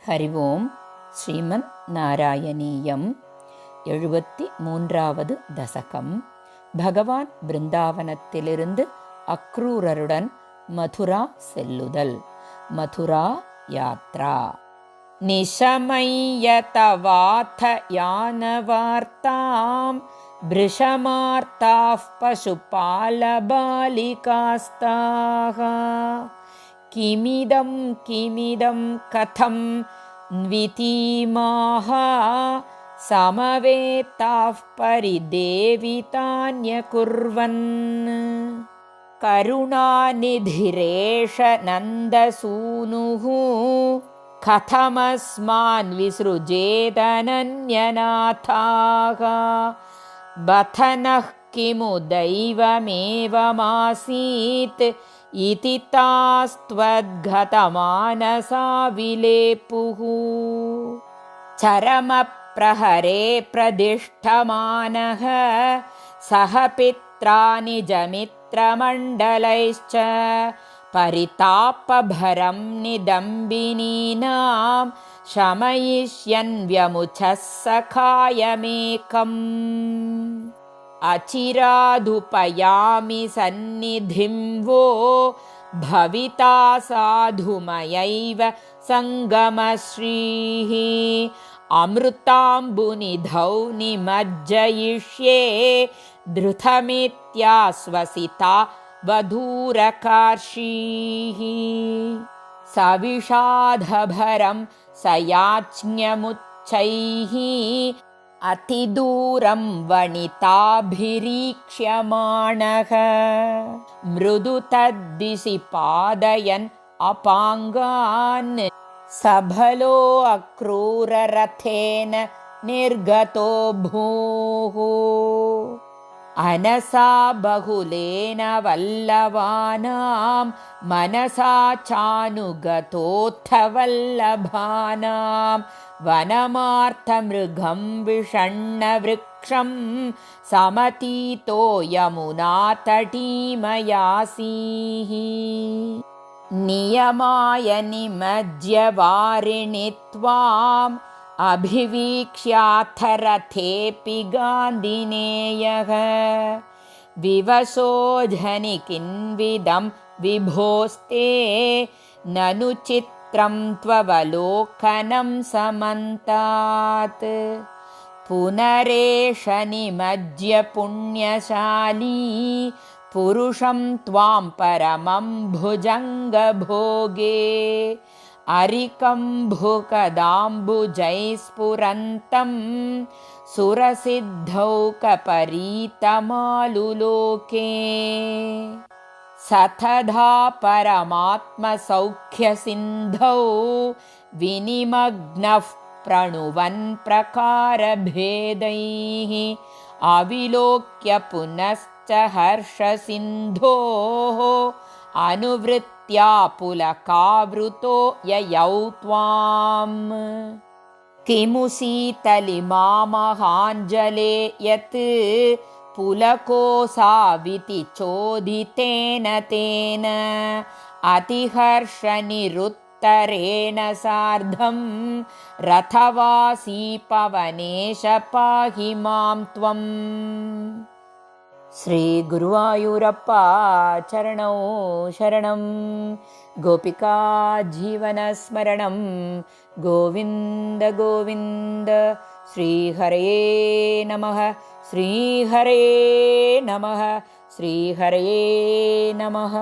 ഹരി ഓം. ശ്രീമദ് നാരായണീയം 73வது தசகம். பகவான் பிருந்தாவனத்திலிருந்து அக்ரூரருடன் மதுரா செல்லுதல். மதுரா யாத்ரா. நிஷமய்யதவாத யானவார்த்தாம் பிருஷமார்த்தாஃப் பசுபாலபாலிகாஸ்தாஹ. கிமிதம் கிமிதம் கதம் ன்விதீமாஹ சமவேத்தாஃப் பரிதேவிதான்யகுர்வன். கருணாநிதிரேஷ நந்தசூனுः கதமஸ்மான் விஸ்ருஜேதனன்யநாதாः. பதனः கிமு दैवमेवमासीत् इति तास्त्वद्गतमानसा विलेपुः. चरमप्रहरे प्रदिष्टमानः सह पित्रा निजमित्रमण्डलैश्च परितापभरं निदम्बिनीनां शमयिष्यन् व्यमुचः सखायमेकम्. अचिरादुपयामि सन्निधिं वो भविता साधुमयैव सङ्गमश्रीः. अमृताम्बुनिधौ निमज्जयिष्ये धृतमित्याश्वसिता वधूरकार्षीः. सविषादभरं सयाज्ञमुच्चैः अतिदूरं वनिताभिरीक्ष्यमाणः. मृदु तद्दिशि पादयन् अपाङ्गान् सबलो अक्रूररथेन निर्गतो भूः. अनसा बहुलेन वल्लभानां मनसा चानुगतोऽथ वल्लभानां. वनमार्तमृगं विषण्णवृक्षं समतीतो यमुनातटीमयासीः. नियमाय निमज्य वारिणि त्वाम् अभिवीक्ष्याथ रथेऽपि गान्धिनेयः. विवशो झनिकिन्विदं विभोस्ते ननु चित्रं त्ववलोकनं समन्तात्. पुनरेष निमज्य पुण्यशाली पुरुषं त्वां परमं भुजङ्गभोगे. अरिकम्भुकदाम्बुजैस्फुरन्तं सुरसिद्धौकपरीतमालुलोके. सतधा परमात्मसौख्यसिन्धौ विनिमग्नः प्रणुवन् प्रकारभेदैः. अविलोक्य पुनश्च हर्षसिन्धोः अनुवृत्त्या पुलकावृतो ययौ त्वाम्. किमु शीतलिमामहाञ्जले यत् पुलकोऽसाविति चोदितेन तेन. अतिहर्षनिरुत्तरेण सार्धं रथवासी पवनेश पाहि मां त्वम्. ಶ್ರೀ ಗುರುವಾಯೂರಪ್ಪ ಚರಣೌ ಶರಣಂ. ಗೋಪಿಕಾ ಜೀವನ ಸ್ಮರಣಂ. ಗೋವಿಂದ ಗೋವಿಂದ. ಶ್ರೀಹರೇ ನಮಃ. ಶ್ರೀಹರೇ ನಮಃ. ಶ್ರೀಹರೇ ನಮಃ.